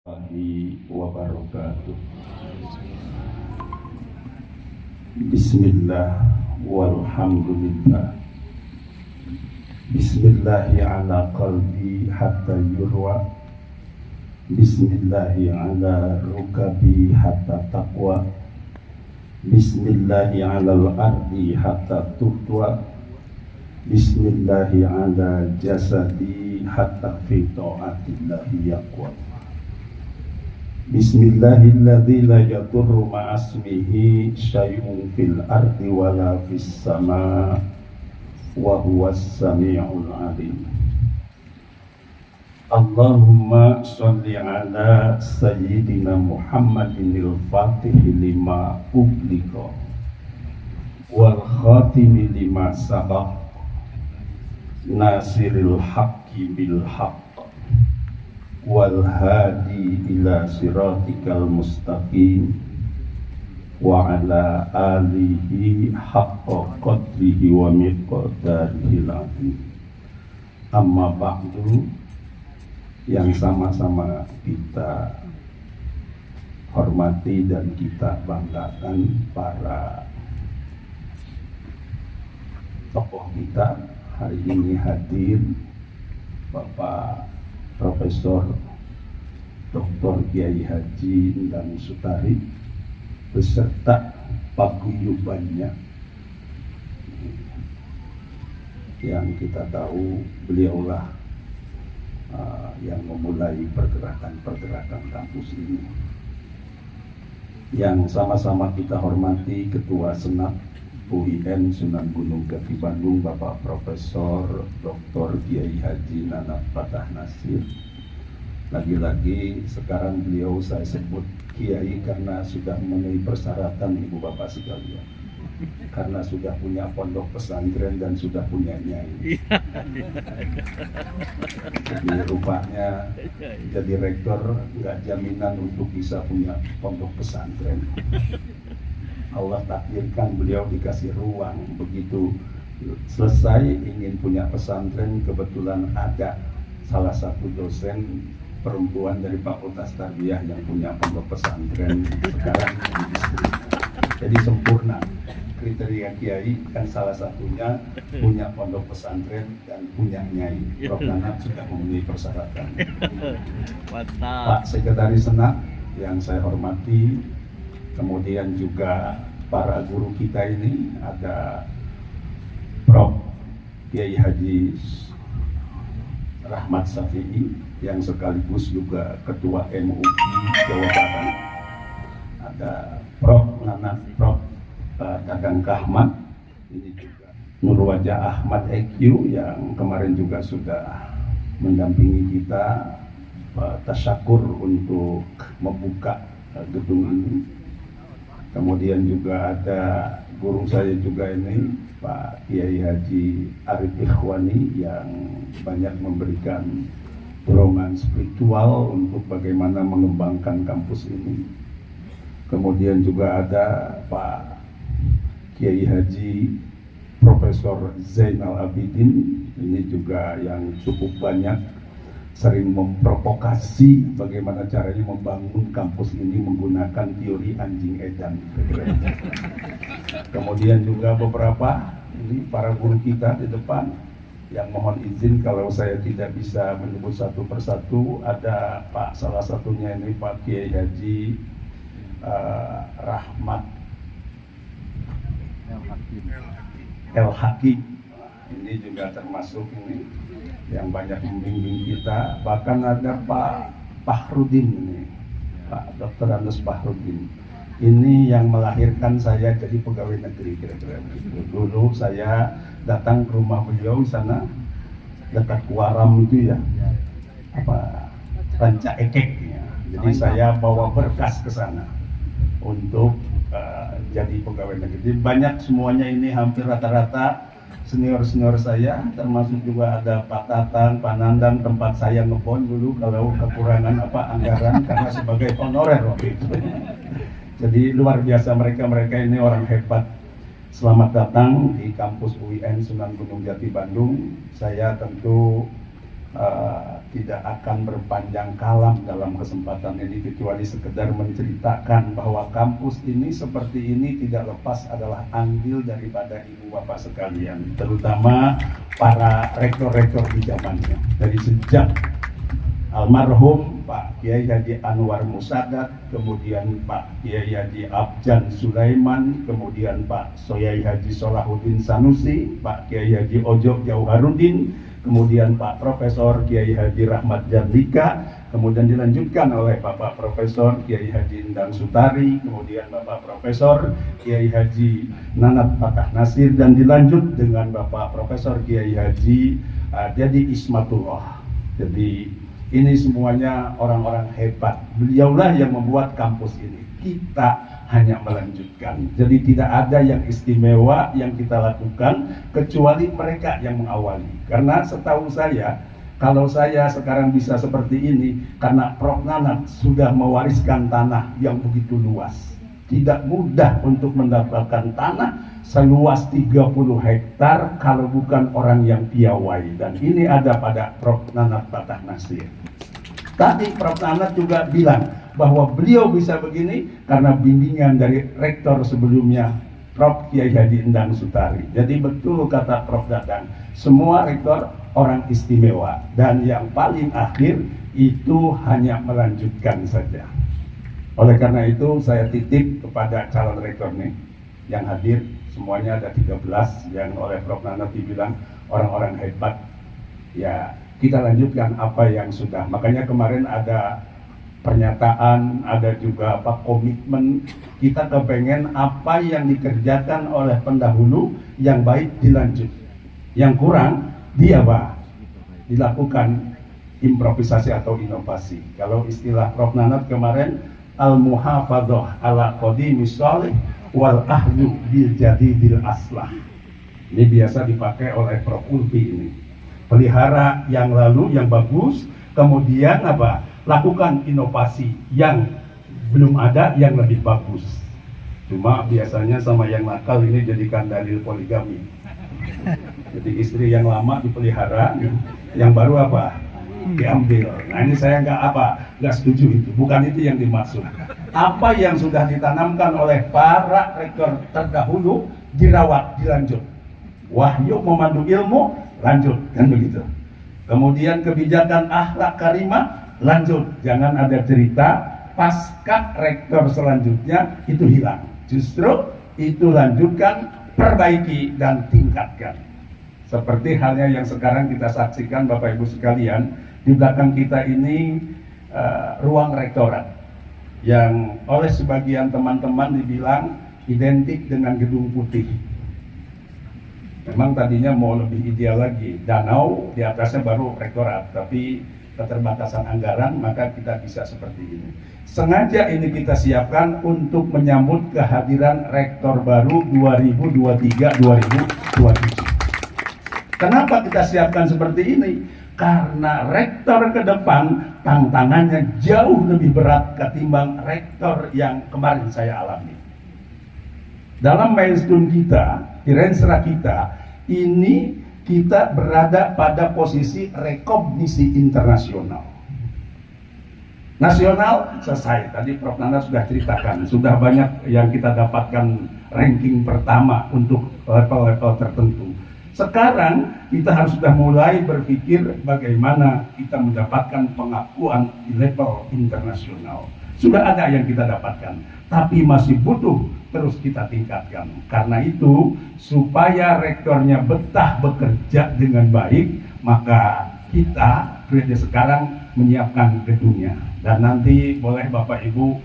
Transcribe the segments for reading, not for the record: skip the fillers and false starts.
Warahmatullahi wabarakatuh. Bismillah walhamdulillah. Bismillahi ala qalbi hatta yurwa. Bismillahi ala rukabi hatta taqwa. Bismillahi ala al-ardi hatta tuhtwa. Bismillahi ala jasadi hatta fi ta'atillahi yaqwa. Bismillahilladzi la yadurru ma'asmihi syai'un fil ardi wala fis sama' wa huwas sami'ul alim. Allahumma sholli ala sayyidina Muhammadinil fatihi lima ughliqa wal khatimi lima sabaq nasiril haqqi bil haqq wal hadi ila siratikal mustaqim wa ala alihi haqqa qadrihi wa miqdarihi azim. Amma ba'du, yang sama-sama kita hormati dan kita banggakan para tokoh kita hari ini hadir Bapak Profesor Dr. Kiai Haji Endang Sutari beserta paguyubannya yang kita tahu beliaulah yang memulai pergerakan kampus ini. Yang sama-sama kita hormati Ketua Senat UIN Sunan Gunung Jati Bandung Bapak Profesor Dr. Kiai Haji Nanat Fatah Nasir. Lagi-lagi sekarang beliau saya sebut Kiai karena sudah memenuhi persyaratan Ibu Bapak sekalian, karena sudah punya pondok pesantren dan sudah punya nyai. Jadi rupanya jadi rektor nggak jaminan untuk bisa punya pondok pesantren. Allah takdirkan beliau dikasih ruang, begitu selesai ingin punya pesantren, kebetulan ada salah satu dosen perempuan dari Fakultas Tarbiyah yang punya pondok pesantren sekarang di istrinya. Jadi sempurna kriteria kiai, kan salah satunya punya pondok pesantren dan punya nyai. Prof Nanat sudah memenuhi persyaratan. Pak Sekretaris Senat yang saya hormati, kemudian juga para guru kita ini, ada Prof Kiai Haji Rahmat Syafi'i yang sekaligus juga Ketua MUI Jawa Barat, ada Prof Nanat, Prof Dadang Kahmat, ini juga Nur Wajah Ahmad EQ yang kemarin juga sudah mendampingi kita tasyakur untuk membuka gedung ini. Kemudian juga ada guru saya juga ini Pak Kiai Haji Arif Ikhwani yang banyak memberikan dorongan spiritual untuk bagaimana mengembangkan kampus ini. Kemudian juga ada Pak Kiai Haji Profesor Zainal Abidin, ini juga yang cukup banyak sering memprovokasi bagaimana caranya membangun kampus ini menggunakan teori anjing edan. Kemudian juga beberapa ini para guru kita di depan yang mohon izin kalau saya tidak bisa menyebut satu persatu. Ada Pak, salah satunya ini Pak Kiai Haji Rahmat El Hakim, ini juga termasuk ini yang banyak membimbing kita. Bahkan ada Pak Fahrudin ini, Pak Dr. Andes Fahrudin, ini yang melahirkan saya jadi pegawai negeri kira-kira. Dulu saya datang ke rumah beliau sana dekat Kuaram itu ya, apa Ranca Ekek ya. Jadi saya bawa berkas ke sana untuk jadi pegawai negeri. Jadi banyak semuanya ini hampir rata-rata senior-senior saya, termasuk juga ada Pak Tatang, Pak Nandang, tempat saya ngepon dulu kalau kekurangan anggaran karena sebagai honorer waktu itu. Jadi luar biasa mereka ini orang hebat. Selamat datang di kampus UIN Sunan Gunung Jati Bandung. Saya tentu tidak akan berpanjang kalam dalam kesempatan ini kecuali sekedar menceritakan bahwa kampus ini seperti ini tidak lepas adalah andil daripada ibu bapak sekalian, terutama para rektor-rektor di zamannya. Dari sejak almarhum Pak Kiai Haji Anwar Musadat, kemudian Pak Kiai Haji Abjan Sulaiman, kemudian Pak Soyai Haji Solahuddin Sanusi, Pak Kiai Haji Ojo Jauharudin, kemudian Pak Profesor Kiai Haji Rahmat Jandika, kemudian dilanjutkan oleh Bapak Profesor Kiai Haji Endang Sutari, kemudian Bapak Profesor Kiai Haji Nanat Patah Nasir, dan dilanjut dengan Bapak Profesor Kiai Haji Jadi Ismatullah. Jadi ini semuanya orang-orang hebat. Beliaulah yang membuat kampus ini. Kita hanya melanjutkan. Jadi tidak ada yang istimewa yang kita lakukan kecuali mereka yang mengawali. Karena setahu saya, kalau saya sekarang bisa seperti ini karena Prof. Nanat sudah mewariskan tanah yang begitu luas. Tidak mudah untuk mendapatkan tanah seluas 30 hektar kalau bukan orang yang piawai. Dan ini ada pada Prof. Nanat Patah Nasir. Tadi Prof. Nanat juga bilang bahwa beliau bisa begini karena bimbingan dari rektor sebelumnya, Prof. Kiai Haji Endang Sutari. Jadi betul kata Prof. Dadang, semua rektor orang istimewa, dan yang paling akhir itu hanya melanjutkan saja. Oleh karena itu saya titip kepada calon rektor nih yang hadir, semuanya ada 13 yang oleh Prof. Nanat dibilang orang-orang hebat. Ya, kita lanjutkan apa yang sudah. Makanya kemarin ada pernyataan, ada juga komitmen. Kita kepengen apa yang dikerjakan oleh pendahulu yang baik dilanjut, yang kurang dia dilakukan improvisasi atau inovasi. Kalau istilah Prof. Nanat kemarin, al-muhafadhah ala qadimi sholih wal ahlu bil jadidil aslah. Ini biasa dipakai oleh Prof. Ulfi ini. Pelihara yang lalu yang bagus, kemudian lakukan inovasi yang belum ada yang lebih bagus. Cuma biasanya sama yang nakal ini jadikan dalil poligami. Jadi istri yang lama dipelihara, yang baru diambil. Nah ini saya nggak setuju itu. Bukan itu yang dimaksud. Apa yang sudah ditanamkan oleh para rektor terdahulu dirawat, dilanjut. Wahyu memandu ilmu, lanjut, kan begitu. Kemudian kebijakan akhlak karimah, lanjut. Jangan ada cerita pasca rektor selanjutnya itu hilang. Justru itu lanjutkan, perbaiki dan tingkatkan. Seperti halnya yang sekarang kita saksikan Bapak Ibu sekalian, di belakang kita ini ruang rektorat yang oleh sebagian teman-teman dibilang identik dengan gedung putih. Memang tadinya mau lebih ideal lagi, danau di atasnya baru rektorat, tapi keterbatasan anggaran maka kita bisa seperti ini. Sengaja ini kita siapkan untuk menyambut kehadiran rektor baru 2023-2027. Kenapa kita siapkan seperti ini? Karena rektor ke depan tantangannya jauh lebih berat ketimbang rektor yang kemarin saya alami. Dalam milestone kita, di rensra kita, ini kita berada pada posisi rekognisi internasional. Nasional selesai, tadi Prof. Nana sudah ceritakan, sudah banyak yang kita dapatkan ranking pertama untuk level-level tertentu. Sekarang kita harus sudah mulai berpikir bagaimana kita mendapatkan pengakuan di level internasional. Sudah ada yang kita dapatkan, tapi masih butuh terus kita tingkatkan. Karena itu, supaya rektornya betah bekerja dengan baik, maka kita periode sekarang menyiapkan gedungnya. Dan nanti boleh Bapak Ibu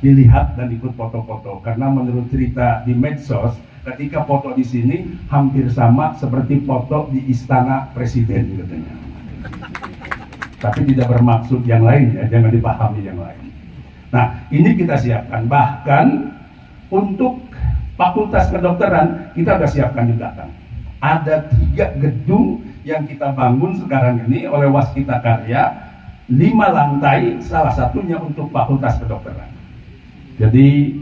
dilihat dan ikut foto-foto. Karena menurut cerita di medsos, ketika foto di sini hampir sama seperti foto di Istana Presiden katanya. Tapi tidak bermaksud yang lain ya, jangan dipahami yang lain. Nah, ini kita siapkan. Bahkan untuk Fakultas Kedokteran kita sudah siapkan di belakang. Ada 3 gedung yang kita bangun sekarang ini oleh Waskita Karya, 5 lantai, salah satunya untuk Fakultas Kedokteran. Jadi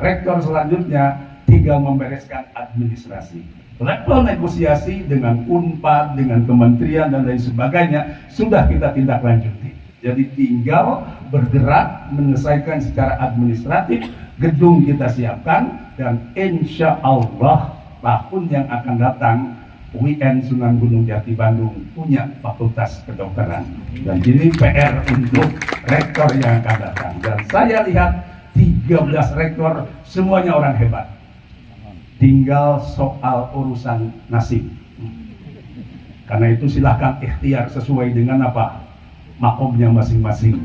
rektor selanjutnya tinggal membereskan administrasi. Level negosiasi dengan Unpad, dengan kementerian dan lain sebagainya sudah kita tindak lanjuti. Jadi tinggal bergerak menyelesaikan secara administratif, gedung kita siapkan, dan insya Allah tahun yang akan datang UIN Sunan Gunung Jati Bandung punya fakultas kedokteran. Dan ini PR untuk rektor yang akan datang. Dan saya lihat 13 rektor semuanya orang hebat. Tinggal soal urusan nasib. Karena itu silahkan ikhtiar sesuai dengan apa makomnya masing-masing.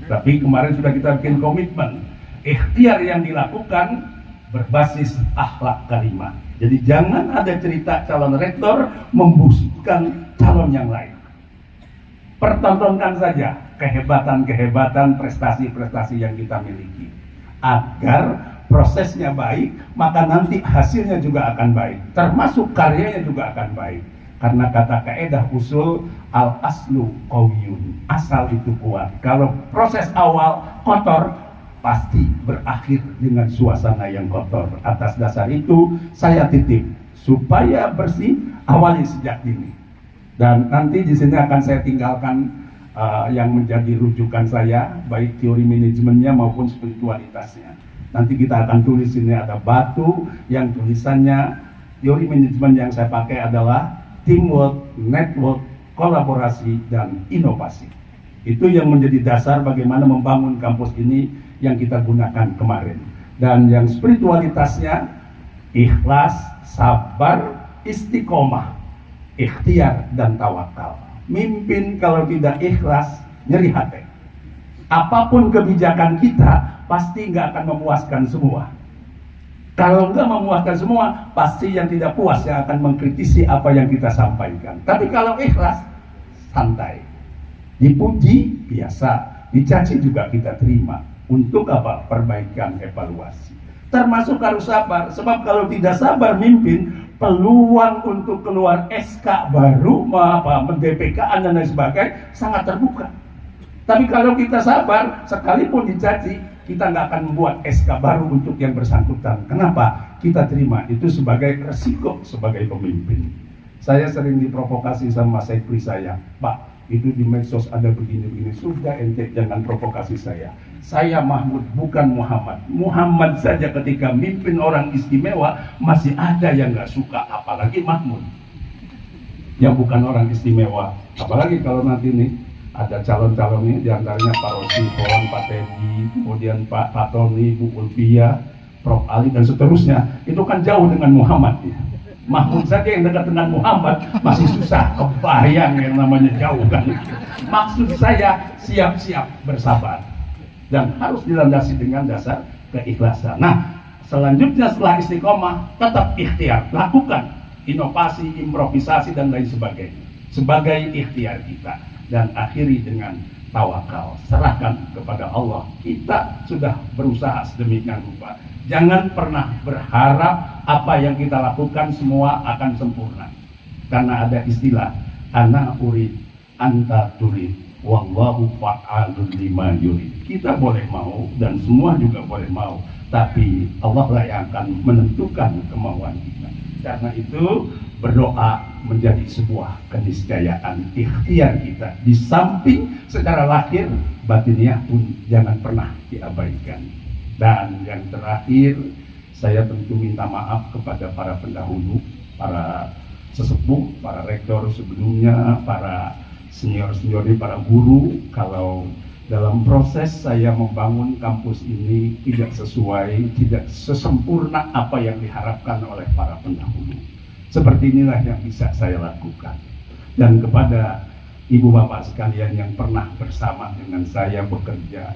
Tapi kemarin sudah kita bikin komitmen, ikhtiar yang dilakukan berbasis akhlak karimah. Jadi jangan ada cerita calon rektor membusukkan calon yang lain. Pertontonkan saja kehebatan-kehebatan, prestasi-prestasi yang kita miliki, agar prosesnya baik, maka nanti hasilnya juga akan baik, termasuk karyanya juga akan baik. Karena kata kaedah usul al aslu qawiyun, asal itu kuat. Kalau proses awal kotor, pasti berakhir dengan suasana yang kotor. Atas dasar itu saya titip supaya bersih, awali sejak dini. Dan nanti di sini akan saya tinggalkan yang menjadi rujukan saya, baik teori manajemennya maupun spiritualitasnya. Nanti kita akan tulis ini, ada batu yang tulisannya, teori manajemen yang saya pakai adalah teamwork, network, kolaborasi, dan inovasi. Itu yang menjadi dasar bagaimana membangun kampus ini yang kita gunakan kemarin. Dan yang spiritualitasnya ikhlas, sabar, istiqomah, ikhtiar, dan tawakal. Mimpin kalau tidak ikhlas, nyeri hati. Apapun kebijakan kita pasti nggak akan memuaskan semua. Kalau nggak memuaskan semua, pasti yang tidak puas yang akan mengkritisi apa yang kita sampaikan. Tapi kalau ikhlas, santai. Dipuji, biasa. Dicaci juga kita terima. Untuk apa? Perbaikan, evaluasi. Termasuk harus sabar. Sebab kalau tidak sabar mimpin, peluang untuk keluar SK baru, mendPK-an dan lain sebagainya, sangat terbuka. Tapi kalau kita sabar, sekalipun dicaci, kita nggak akan membuat SK baru untuk yang bersangkutan. Kenapa? Kita terima itu sebagai resiko sebagai pemimpin. Saya sering diprovokasi sama sekri saya, Pak, itu di medsos ada begini-begini. Sudah ente jangan provokasi saya. Saya Mahmud, bukan Muhammad. Muhammad saja ketika mimpin orang istimewa masih ada yang nggak suka, apalagi Mahmud yang bukan orang istimewa. Apalagi kalau nanti nih ada calon-calon ini, diantaranya Pak Rosifon, Pak Teddy, kemudian Pak Tony, Bu Ulfia, Prof. Ali, dan seterusnya. Itu kan jauh dengan Muhammad ya. Mahmud saja yang dekat dengan Muhammad masih susah, kebayang yang namanya jauh kan. Maksud saya siap-siap bersabar. Dan harus dilandasi dengan dasar keikhlasan. Nah, selanjutnya setelah istiqomah, tetap ikhtiar. Lakukan inovasi, improvisasi, dan lain sebagainya. Sebagai ikhtiar kita. Dan akhiri dengan tawakal, serahkan kepada Allah. Kita sudah berusaha sedemikian rupa. Jangan pernah berharap apa yang kita lakukan semua akan sempurna. Karena ada istilah, ana urid, anta turid, wallahu fa'alun lima yurid. Kita boleh mau dan semua juga boleh mau, tapi Allah lah yang akan menentukan kemauan kita. Karena itu berdoa menjadi sebuah keniscayaan, ikhtiar kita. Di samping secara lahir, batiniah pun jangan pernah diabaikan. Dan yang terakhir, saya tentu minta maaf kepada para pendahulu, para sesepuh, para rektor sebelumnya, para senior-senior ini, para guru, kalau dalam proses saya membangun kampus ini tidak sesuai, tidak sesempurna apa yang diharapkan oleh para pendahulu. Seperti inilah yang bisa saya lakukan. Dan kepada ibu bapak sekalian yang pernah bersama dengan saya bekerja,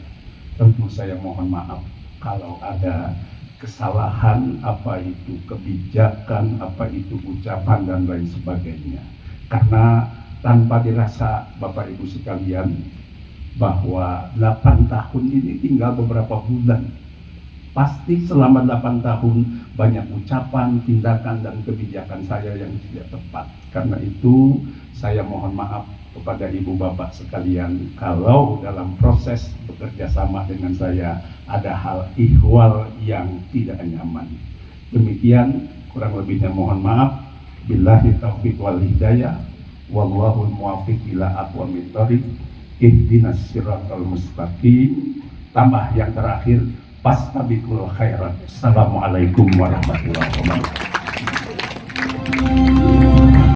tentu saya mohon maaf kalau ada kesalahan, apa itu kebijakan, apa itu ucapan dan lain sebagainya. Karena tanpa dirasa Bapak Ibu sekalian bahwa 8 tahun ini tinggal beberapa bulan. Pasti selama 8 tahun banyak ucapan, tindakan, dan kebijakan saya yang tidak tepat. Karena itu saya mohon maaf kepada ibu bapak sekalian kalau dalam proses bekerja sama dengan saya ada hal ihwal yang tidak nyaman. Demikian kurang lebihnya mohon maaf. Billahi taufiq wal hidayah, wallahul muwaffiq ila aqwamit thoriq, ihdinas siratal mustaqim. Tambah yang terakhir, fastabiqul khairat. Assalamualaikum warahmatullahi wabarakatuh.